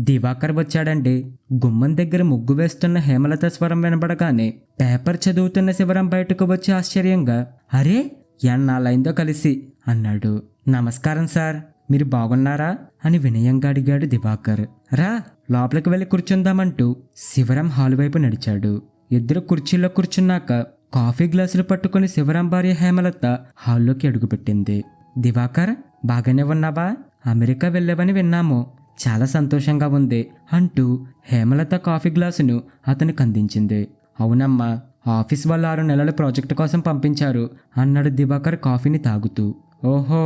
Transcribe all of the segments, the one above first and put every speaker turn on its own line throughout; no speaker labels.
దివాకర్ వచ్చాడండి. గుమ్మం దగ్గర ముగ్గు వేస్తున్న హేమలత స్వరం వినబడగానే పేపర్ చదువుతున్న శివరాం బయటకు వచ్చి ఆశ్చర్యంగా, అరే ఎన్నాళ్ళైందో కలిసి అన్నాడు. నమస్కారం సార్, మీరు బాగున్నారా అని వినయంగా అడిగాడు దివాకర్. రా లోపలికి వెళ్ళి కూర్చుందామంటూ శివరాం హాలు వైపు నడిచాడు. ఇద్దరు కుర్చీలో కూర్చున్నాక కాఫీ గ్లాసులు పట్టుకుని శివరాం భార్య హేమలత హాల్లోకి అడుగుపెట్టింది. దివాకర్, బాగానే ఉన్నావా? అమెరికా వెళ్ళావని విన్నాము, చాలా సంతోషంగా ఉంది అంటూ హేమలత కాఫీ గ్లాసును అతనికి అందించింది. అవునమ్మా, ఆఫీస్ వాళ్ళు 6 నెలల ప్రాజెక్టు కోసం పంపించారు అన్నాడు దివాకర్ కాఫీని తాగుతూ. ఓహో,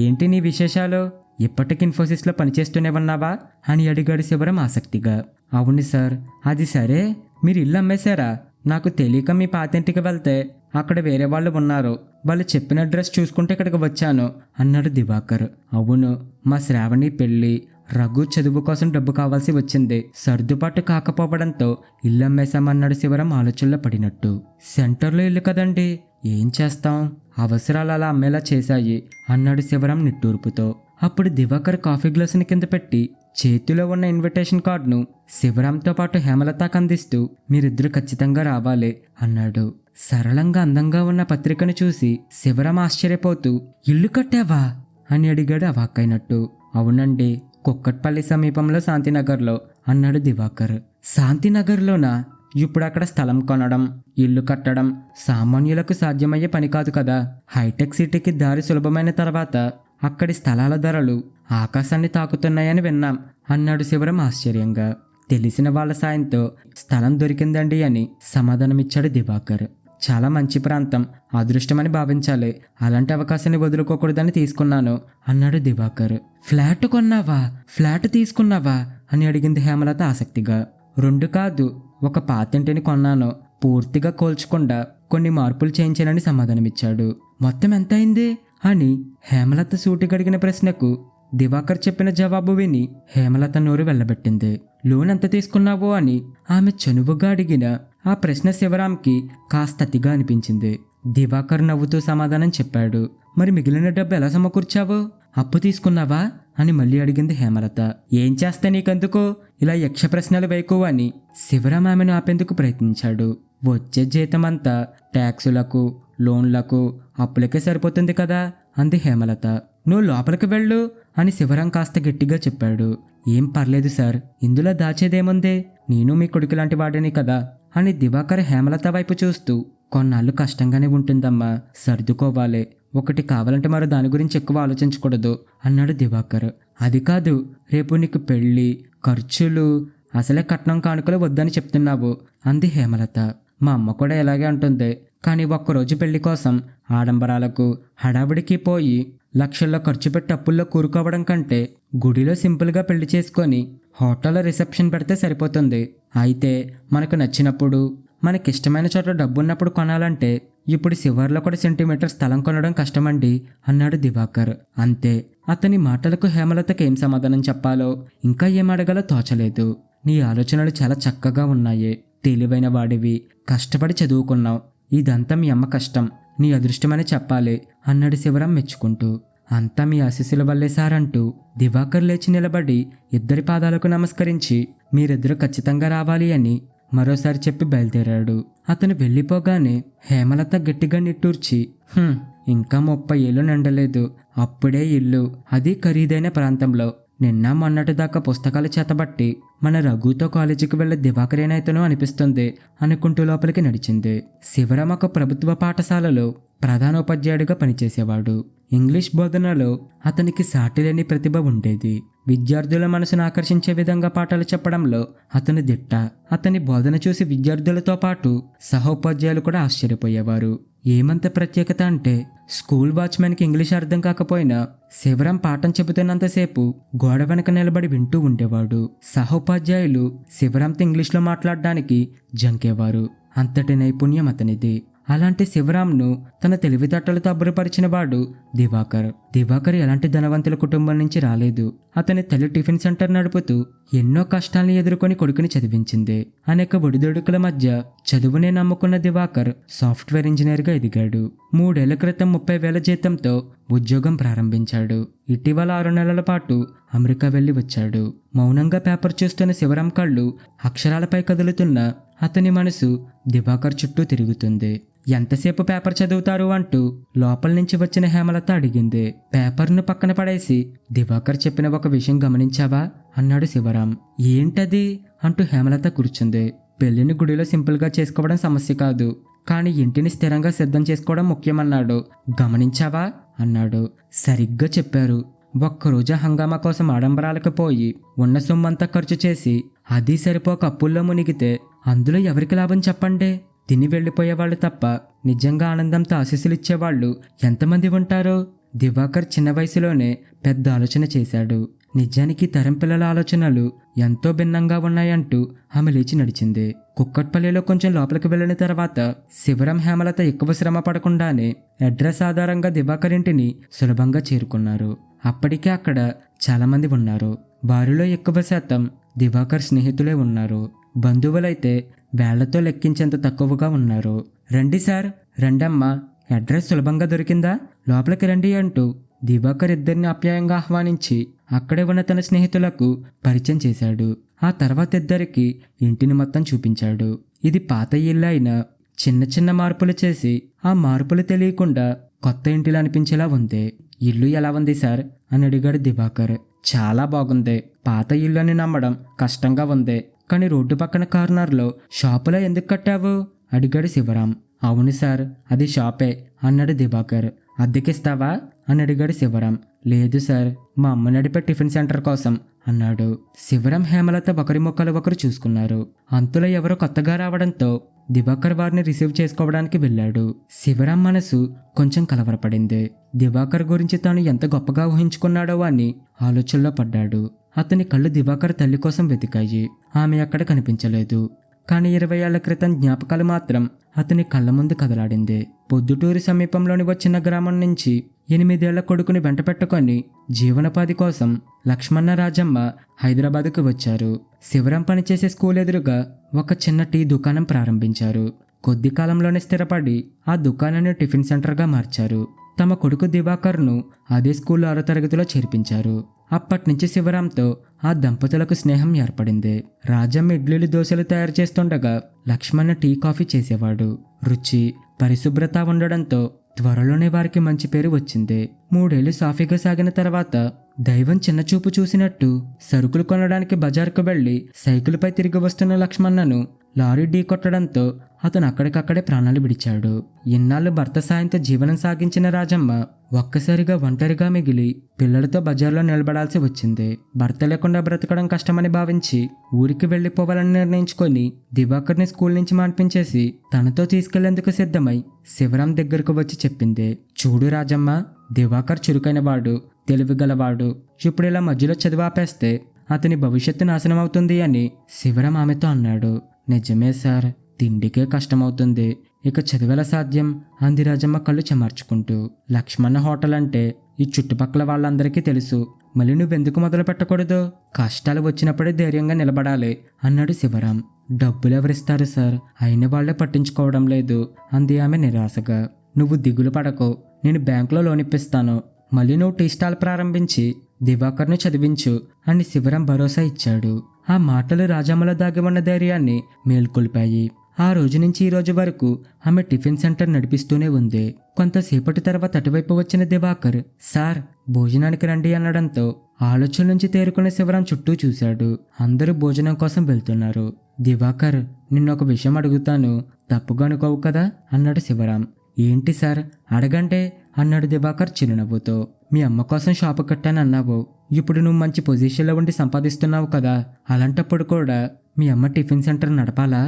ఏంటి నీ విశేషాలు? ఇప్పటికి ఇన్ఫోసిస్లో పనిచేస్తూనే ఉన్నావా అని అడిగాడు శివరాం ఆసక్తిగా. అవును సార్. అది సరే, మీరు ఇల్లు అమ్మేశారా? నాకు తెలియక మీ పాతింటికి వెళ్తే అక్కడ వేరే వాళ్ళు ఉన్నారు, వాళ్ళు చెప్పిన అడ్రస్ చూసుకుంటే ఇక్కడికి వచ్చాను అన్నాడు దివాకర్. అవును, మా శ్రావణి పెళ్ళి, రఘు చదువు కోసం డబ్బు కావాల్సి వచ్చింది, సర్దుబాటు కాకపోవడంతో ఇల్లు అమ్మేశామన్నాడు శివరాం ఆలోచనలో పడినట్టు. సెంటర్లో ఇల్లు కదండి, ఏం చేస్తాం, అవసరాలు అలా అమ్మేలా చేశాయి అన్నాడు శివరాం నిట్టూర్పుతో. అప్పుడు దివాకర్ కాఫీ గ్లాసుని కింద పెట్టి చేతిలో ఉన్న ఇన్విటేషన్ కార్డును శివరాంతో పాటు హేమలతకు అందిస్తూ, మీరిద్దరూ ఖచ్చితంగా రావాలి అన్నాడు. సరళంగా అందంగా ఉన్న పత్రికను చూసి శివరాం ఆశ్చర్యపోతూ, ఇల్లు కట్టావా అని అడిగాడు అవాక్కైనట్టు. అవునండి, కుక్కట్పల్లి సమీపంలో శాంతినగర్లో అన్నాడు దివాకర్. శాంతినగర్లోనా? ఇప్పుడు అక్కడ స్థలం కొనడం, ఇల్లు కట్టడం సామాన్యులకు సాధ్యమయ్యే పని కాదు కదా. హైటెక్ సిటీకి దారి సులభమైన తర్వాత అక్కడి స్థలాల ధరలు ఆకాశాన్ని తాకుతున్నాయని విన్నాం అన్నాడు శివరాం ఆశ్చర్యంగా. తెలిసిన వాళ్ళ సాయంతో స్థలం దొరికిందండి అని సమాధానమిచ్చాడు దివాకర్. చాలా మంచి ప్రాంతం, అదృష్టమని భావించాలి, అలాంటి అవకాశాన్ని వదులుకోకూడదని తీసుకున్నాను అన్నాడు దివాకర్. ఫ్లాట్ కొన్నావా? ఫ్లాట్ తీసుకున్నావా అని అడిగింది హేమలత ఆసక్తిగా. 2 కాదు, ఒక పాతింటిని కొన్నాను, పూర్తిగా కోల్చకుండా కొన్ని మార్పులు చేయించానని సమాధానమిచ్చాడు. మొత్తం ఎంత అయింది అని హేమలత సూటిగా అడిగిన ప్రశ్నకు దివాకర్ చెప్పిన జవాబు విని హేమలత నోరు వెళ్ళబెట్టింది. లోన్ ఎంత తీసుకున్నావో అని ఆమె చనువుగా అడిగిన ఆ ప్రశ్న శివరాంకి కాస్త అతిగా అనిపించింది. దివాకర్ నవ్వుతూ సమాధానం చెప్పాడు. మరి మిగిలిన డబ్బు ఎలా సమకూర్చావు? అప్పు తీసుకున్నావా అని మళ్ళీ అడిగింది హేమలత. ఏం చేస్తే నీకెందుకు ఇలా యక్ష ప్రశ్నలు వేయకు అని శివరాం ఆమెను ఆపేందుకు ప్రయత్నించాడు. వచ్చే జీతమంతా ట్యాక్సులకు, లోన్లకు, అప్పులకే సరిపోతుంది కదా అంది హేమలత. నువ్వు లోపలికి వెళ్ళు అని శివరాం కాస్త గట్టిగా చెప్పాడు. ఏం పర్లేదు సార్, ఇందులో దాచేదేముందే, నేను మీ కొడుకు లాంటి వాడిని కదా అని దివాకర్ హేమలత వైపు చూస్తూ, కొన్నాళ్ళు కష్టంగానే ఉంటుందమ్మా, సర్దుకోవాలి, ఒకటి కావాలంటే మరో దాని గురించి ఎక్కువ ఆలోచించకూడదు అన్నాడు దివాకర్. అది కాదు, రేపు నీకు పెళ్ళి, ఖర్చులు, అసలే కట్నం కానుకలు వద్దని చెప్తున్నావు అంది హేమలత. మా అమ్మ కూడా ఇలాగే అంటుంది, కానీ ఒక్కరోజు పెళ్లి కోసం ఆడంబరాలకు హడావిడికి పోయి లక్షల్లో ఖర్చు పెట్టి అప్పుల్లో కూరుకోవడం కంటే గుడిలో సింపుల్గా పెళ్లి చేసుకొని హోటల్లో రిసెప్షన్ పెడితే సరిపోతుంది. అయితే మనకు నచ్చినప్పుడు, మనకిష్టమైన చోట డబ్బున్నప్పుడు కొనాలంటే ఇప్పుడు శివార్లో కూడా సెంటీమీటర్ స్థలం కొనడం కష్టమండి అన్నాడు దివాకర్. అంతే. అతని మాటలకు హేమలతకి ఏం సమాధానం చెప్పాలో, ఇంకా ఏం అడగాలో తోచలేదు. నీ ఆలోచనలు చాలా చక్కగా ఉన్నాయి, తెలివైన వాడివి, కష్టపడి చదువుకున్నావు, ఇదంతా మీ అమ్మ కష్టం, నీ అదృష్టమని చెప్పాలి అన్నాడు శివరాం మెచ్చుకుంటూ. అంతా మీ ఆశీస్సుల వల్లే సార్ అంటూ దివాకర్ లేచి నిలబడి ఇద్దరి పాదాలకు నమస్కరించి మీరిద్దరూ ఖచ్చితంగా రావాలి అని మరోసారి చెప్పి బయలుదేరాడు. అతను వెళ్ళిపోగానే హేమలత గట్టిగా నిట్టూర్చి, ఇంకా 30 ఏళ్ళు నిండలేదు, అప్పుడే ఇల్లు, అది ఖరీదైన ప్రాంతంలో, నిన్న మొన్నటి దాకా పుస్తకాలు చేతబట్టి మన రఘుతో కాలేజీకి వెళ్లే దివాకరేనైతేనో అనిపిస్తుంది అనుకుంటూ లోపలికి నడిచింది. శివరాం ఒక ప్రభుత్వ పాఠశాలలో ప్రధానోపాధ్యాయుడిగా పనిచేసేవాడు. ఇంగ్లీష్ బోధనలో అతనికి సాటిలేని ప్రతిభ ఉండేది. విద్యార్థుల మనసును ఆకర్షించే విధంగా పాఠాలు చెప్పడంలో అతను దిట్ట. అతని బోధన చూసి విద్యార్థులతో పాటు సహోపాధ్యాయులు కూడా ఆశ్చర్యపోయేవారు. ఏమంత ప్రత్యేకత అంటే, స్కూల్ వాచ్మెన్కి ఇంగ్లీష్ అర్థం కాకపోయినా శివరాం పాఠం చెబుతున్నంతసేపు గోడ వెనక నిలబడి వింటూ ఉండేవాడు. సహోపాధ్యాయులు శివరాంతో ఇంగ్లీష్లో మాట్లాడడానికి జంకేవారు. అంతటి నైపుణ్యం అతనిది. అలాంటి శివరాంను తన తెలివితేటలతో అబ్బురపరిచిన వాడు దివాకర్. దివాకర్ ఎలాంటి ధనవంతుల కుటుంబం నుంచి రాలేదు. అతని తల్లి టిఫిన్ సెంటర్ నడుపుతూ ఎన్నో కష్టాలను ఎదుర్కొని కొడుకుని చదివించింది. అనేక ఒడిదొడుకుల మధ్య చదువునే నమ్ముకున్న దివాకర్ సాఫ్ట్వేర్ ఇంజనీర్గా ఎదిగాడు. 3 ఏళ్ల క్రితం 30,000 జీతంతో ఉద్యోగం ప్రారంభించాడు. ఇటీవల 6 నెలల పాటు అమెరికా వెళ్లి వచ్చాడు. మౌనంగా పేపర్ చూస్తున్న శివరాం కళ్ళు అక్షరాలపై కదులుతున్న అతని మనసు దివాకర్ చుట్టూ తిరుగుతుంది. ఎంతసేపు పేపర్ చదువుతారు అంటూ లోపల నుంచి వచ్చిన హేమలత అడిగింది. పేపర్ను పక్కన పడేసి, దివాకర్ చెప్పిన ఒక విషయం గమనించావా అన్నాడు శివరాం. ఏంటది అంటూ హేమలత కూర్చుంది. పెళ్లిని గుడిలో సింపుల్గా చేసుకోవడం సమస్య కాదు, కానీ ఇంటిని స్థిరంగా సిద్ధం చేసుకోవడం ముఖ్యమన్నాడు. గమనించావా అన్నాడు. సరిగ్గా చెప్పారు. ఒక్కరోజు హంగామా కోసం ఆడంబరాలకు పోయి ఉన్న సొమ్మంతా ఖర్చు చేసి అది సరిపోక అప్పుల్లో మునిగితే అందులో ఎవరికి లాభం చెప్పండి? తిని వెళ్ళిపోయేవాళ్ళు తప్ప నిజంగా ఆనందంతో ఆశీస్సులిచ్చేవాళ్ళు ఎంతమంది ఉంటారో? దివాకర్ చిన్న వయసులోనే పెద్ద ఆలోచన చేశాడు. నిజానికి తరం పిల్లల ఆలోచనలు ఎంతో భిన్నంగా ఉన్నాయంటూ ఆమె లేచి నడిచింది. కుక్కట్పల్లిలో కొంచెం లోపలికి వెళ్ళిన తర్వాత శివరాం హేమలత ఎక్కువ శ్రమ పడకుండానే అడ్రస్ ఆధారంగా దివాకర్ ఇంటిని సులభంగా చేరుకున్నారు. అప్పటికే అక్కడ చాలామంది ఉన్నారు. వారిలో ఎక్కువ శాతం దివాకర్ స్నేహితులే ఉన్నారు. బంధువులైతే వేళ్లతో లెక్కించేంత తక్కువగా ఉన్నారు. రండి సార్, రండమ్మా, అడ్రస్ సులభంగా దొరికిందా, లోపలికి రండి అంటూ దివాకర్ ఇద్దరిని ఆప్యాయంగా ఆహ్వానించి అక్కడే ఉన్న తన స్నేహితులకు పరిచయం చేశాడు. ఆ తర్వాత ఇద్దరికి ఇంటిని మొత్తం చూపించాడు. ఇది పాత ఇల్లు అయినా చిన్న చిన్న మార్పులు చేసి ఆ మార్పులు తెలియకుండా కొత్త ఇంటిలో అనిపించేలా ఉంది. ఇల్లు ఎలా ఉంది సార్ అని అడిగాడు దివాకర్. చాలా బాగుంది. పాత ఇల్లు అని నమ్మడం కష్టంగా ఉంది, కానీ రోడ్డు పక్కన కార్నర్లో షాపులో ఎందుకు కట్టావు అడిగాడు శివరాం. అవును సార్, అది షాపే అన్నాడు దివాకర్. అద్దెకిస్తావా అని అడిగాడు శివరాం. లేదు సార్, మా అమ్మ నడిపే టిఫిన్ సెంటర్ కోసం అన్నాడు. శివరాం హేమలత ఒకరి ముక్కలు ఒకరు చూసుకున్నారు. అంతులో ఎవరో కొత్తగా రావడంతో దివాకర్ వారిని రిసీవ్ చేసుకోవడానికి వెళ్ళాడు. శివరాం మనసు కొంచెం కలవరపడింది. దివాకర్ గురించి తాను ఎంత గొప్పగా ఊహించుకున్నాడో అని ఆలోచనలో పడ్డాడు. అతని కళ్ళు దివాకర్ తల్లి కోసం వెతికాయి. ఆమె అక్కడ కనిపించలేదు. కానీ 20 ఏళ్ల క్రితం జ్ఞాపకాలు మాత్రం అతని కళ్ళ ముందు కదలాడింది. పొద్దుటూరు సమీపంలోని చిన్న గ్రామం నుంచి 8 ఏళ్ల కొడుకుని వెంట పెట్టుకొని జీవనోపాధి కోసం లక్ష్మణ రాజమ్మ హైదరాబాద్కు వచ్చారు. శివరాం పనిచేసే స్కూల్ ఎదురుగా ఒక చిన్న టీ దుకాణం ప్రారంభించారు. కొద్ది కాలంలోనే స్థిరపడి ఆ దుకాణాన్ని టిఫిన్ సెంటర్గా మార్చారు. తమ కొడుకు దివాకర్ను అదే స్కూల్లో 6వ తరగతిలో చేర్పించారు. అప్పటినుంచి శివరాంతో ఆ దంపతులకు స్నేహం ఏర్పడింది. రాజమ్మ ఇడ్లీలు దోశలు తయారు చేస్తుండగా లక్ష్మణ టీ కాఫీ చేసేవాడు. రుచి, పరిశుభ్రత ఉండడంతో త్వరలోనే వారికి మంచి పేరు వచ్చింది. 3 ఏళ్లు సాఫీగా సాగిన తర్వాత దైవం చిన్నచూపు చూసినట్టు సరుకులు కొనడానికి బజార్కు వెళ్లి సైకిల్పై తిరిగి వస్తున్న లక్ష్మణను లారీ ఢీ కొట్టడంతో అతను అక్కడికక్కడే ప్రాణాలు విడిచాడు. ఇన్నాళ్ళు భర్త సాయంతో జీవనం సాగించిన రాజమ్మ ఒక్కసారిగా ఒంటరిగా మిగిలి పిల్లలతో బజార్లో నిలబడాల్సి వచ్చింది. భర్త లేకుండా బ్రతకడం కష్టమని భావించి ఊరికి వెళ్లిపోవాలని నిర్ణయించుకొని దివాకర్ని స్కూల్ నుంచి మాన్పించేసి తనతో తీసుకెళ్లేందుకు సిద్ధమై శివరాం దగ్గరకు వచ్చి చెప్పింది. చూడు రాజమ్మ, దివాకర్ చురుకైనవాడు, తెలివిగలవాడు. ఇప్పుడు ఇలా మధ్యలో చదివాపేస్తే అతని భవిష్యత్తు నాశనం అవుతుంది అని శివరాం ఆమెతో అన్నాడు. నిజమే సార్, తిండికే కష్టమవుతుంది, ఇక చదివేలా సాధ్యం అంది రాజమ్మ కళ్ళు చెమార్చుకుంటూ. లక్ష్మణ హోటల్ అంటే ఈ చుట్టుపక్కల వాళ్ళందరికీ తెలుసు. మళ్ళీ నువ్వెందుకు మొదలు పెట్టకూడదు? కష్టాలు వచ్చినప్పుడే ధైర్యంగా నిలబడాలి అన్నాడు శివరాం. డబ్బులు ఎవరిస్తారు సార్, అయిన వాళ్లే పట్టించుకోవడం లేదు అంది ఆమె నిరాశగా. నువ్వు దిగులు పడకు, నేను బ్యాంకులో లోన్ ఇప్పిస్తాను. మళ్ళీ నువ్వు టీ స్టాల్ ప్రారంభించి దివాకర్ను చదివించు అని శివరాం భరోసా ఇచ్చాడు. ఆ మాటలు రాజమ్మలో దాగి ఉన్న ధైర్యాన్ని మేల్కొల్పాయి. ఆ రోజు నుంచి ఈ రోజు వరకు ఆమె టిఫిన్ సెంటర్ నడిపిస్తూనే ఉంది. కొంతసేపటి తర్వాత అటువైపు వచ్చిన దివాకర్ సార్, భోజనానికి రండి అనడంతో ఆలోచన నుంచి తేరుకున్న శివరాం చుట్టూ చూశాడు. అందరూ భోజనం కోసం వెళ్తున్నారు. దివాకర్, నిన్నొక విషయం అడుగుతాను, తప్పుగా అనుకోవు కదా అన్నాడు శివరాం. ఏంటి సార్, అడగంటే అన్నాడు దివాకర్ చిరునవ్వుతో. మీ అమ్మ కోసం షాపు కట్టానన్నావు. ఇప్పుడు నువ్వు మంచి పొజిషన్లో ఉండి సంపాదిస్తున్నావు కదా, అలాంటప్పుడు కూడా మీ అమ్మ టిఫిన్ సెంటర్ నడపాలా?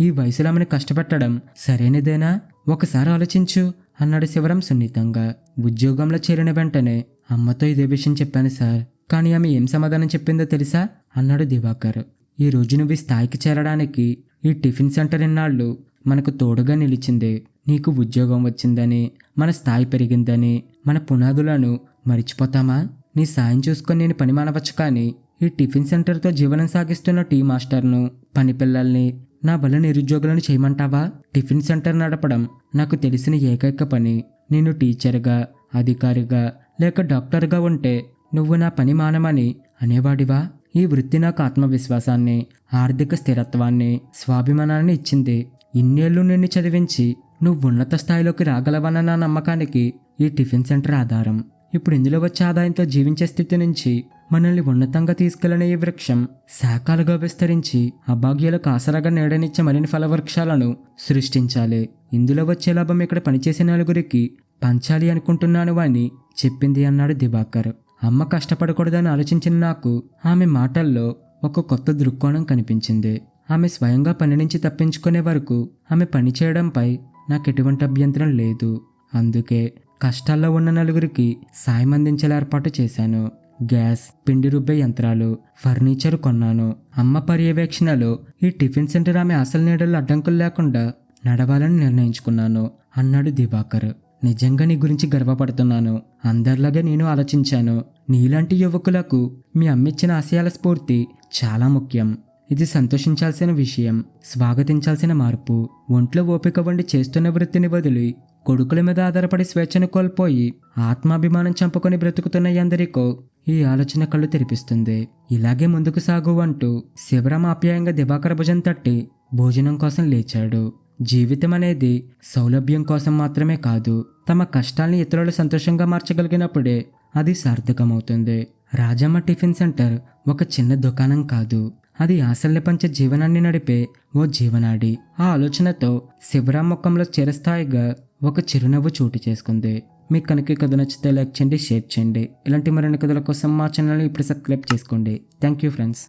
ఈ వయసులో ఆమెను కష్టపెట్టడం సరైనదేనా? ఒకసారి ఆలోచించు అన్నాడు శివరాం సున్నితంగా. ఉద్యోగంలో చేరిన వెంటనే అమ్మతో ఇదే విషయం చెప్పాను సార్, కానీ ఆమె ఏం సమాధానం చెప్పిందో తెలుసా అన్నాడు దివాకర్. ఈ రోజు నువ్వు ఈ స్థాయికి చేరడానికి ఈ టిఫిన్ సెంటర్ ఇన్నాళ్ళు మనకు తోడుగా నిలిచింది. నీకు ఉద్యోగం వచ్చిందని, మన స్థాయి పెరిగిందని, మన పునాదులను మరిచిపోతామా? నీ సాయం చూసుకొని నేను పని మానవచ్చు, కానీ ఈ టిఫిన్ సెంటర్తో జీవనం సాగిస్తున్న టీ మాస్టర్ను, పని పిల్లల్ని, నా బల నిరుద్యోగులను చేయమంటావా? టిఫిన్ సెంటర్ నడపడం నాకు తెలిసిన ఏకైక పని. నేను టీచర్గా, అధికారిగా లేక డాక్టర్గా ఉంటే నువ్వు నా పని మానమని అనేవాడివా? ఈ వృత్తి నాకు ఆత్మవిశ్వాసాన్ని, ఆర్థిక స్థిరత్వాన్ని, స్వాభిమానాన్ని ఇచ్చింది. ఇన్నేళ్లు నిన్ను చదివించి నువ్వు ఉన్నత స్థాయిలోకి రాగలవన్న నా నమ్మకానికి ఈ టిఫిన్ సెంటర్ ఆధారం. ఇప్పుడు ఇందులో వచ్చే ఆదాయంతో జీవించే స్థితి నుంచి మనల్ని ఉన్నతంగా తీసుకెళ్లిన ఈ వృక్షం శాఖలుగా విస్తరించి అభాగ్యులకు ఆసరాగా నీడనిచ్చే మరిన్ని ఫలవృక్షాలను సృష్టించాలి. ఇందులో వచ్చే లాభం ఇక్కడ పనిచేసే నలుగురికి పంచాలి అనుకుంటున్నాను అని చెప్పింది అన్నాడు దివాకర్. అమ్మ కష్టపడకూడదని ఆలోచించిన నాకు ఆమె మాటల్లో ఒక కొత్త దృక్కోణం కనిపించింది. ఆమె స్వయంగా పని నుంచి తప్పించుకునే వరకు ఆమె పని చేయడంపై నాకు ఎటువంటి అభ్యంతరం లేదు. అందుకే కష్టాల్లో ఉన్న నలుగురికి సాయం అందించేలా ఏర్పాటు చేశాను. గ్యాస్, పిండి రుబ్బే యంత్రాలు, ఫర్నిచర్ కొన్నాను. అమ్మ పర్యవేక్షణలో ఈ టిఫిన్ సెంటర్ ఆమె అసలు నీడల్లో అడ్డంకులు లేకుండా నడవాలని నిర్ణయించుకున్నాను అన్నాడు దివాకర్. నిజంగా నీ గురించి గర్వపడుతున్నాను. అందరిలాగే నేను ఆలోచించాను. నీలాంటి యువకులకు మీ అమ్మిచ్చిన ఆశయాల స్ఫూర్తి చాలా ముఖ్యం. ఇది సంతోషించాల్సిన విషయం, స్వాగతించాల్సిన మార్పు. ఒంట్లో ఓపిక వండి చేస్తున్న వృత్తిని వదిలి కొడుకుల మీద ఆధారపడి స్వేచ్ఛను కోల్పోయి ఆత్మాభిమానం చంపుకొని బ్రతుకుతున్న ఎందరికో ఈ ఆలోచన కళ్ళు తెరిపిస్తుంది. ఇలాగే ముందుకు సాగు అంటూ శివరాం ఆప్యాయంగా దివాకర్ భుజం తట్టి భోజనం కోసం లేచాడు. జీవితం అనేది సౌలభ్యం కోసం మాత్రమే కాదు, తమ కష్టాల్ని ఇతరులు సంతోషంగా మార్చగలిగినప్పుడే అది సార్థకమవుతుంది. రాజమ్మ టిఫిన్ సెంటర్ ఒక చిన్న దుకాణం కాదు, అది ఆశల్ని పంచే జీవనాన్ని నడిపే ఓ జీవనాడి. ఆ ఆలోచనతో శివరాం ముఖంలో చిరస్థాయిగా ఒక చిరునవ్వు చోటు చేసుకుంది. మీకు కనుక ఈ కథ నచ్చితే లైక్ చేయండి, షేర్ చేయండి. ఇలాంటి మరిన్ని కథల కోసం మా ఛానల్ని ఇప్పుడు సబ్స్క్రైబ్ చేసుకోండి. Thank you friends.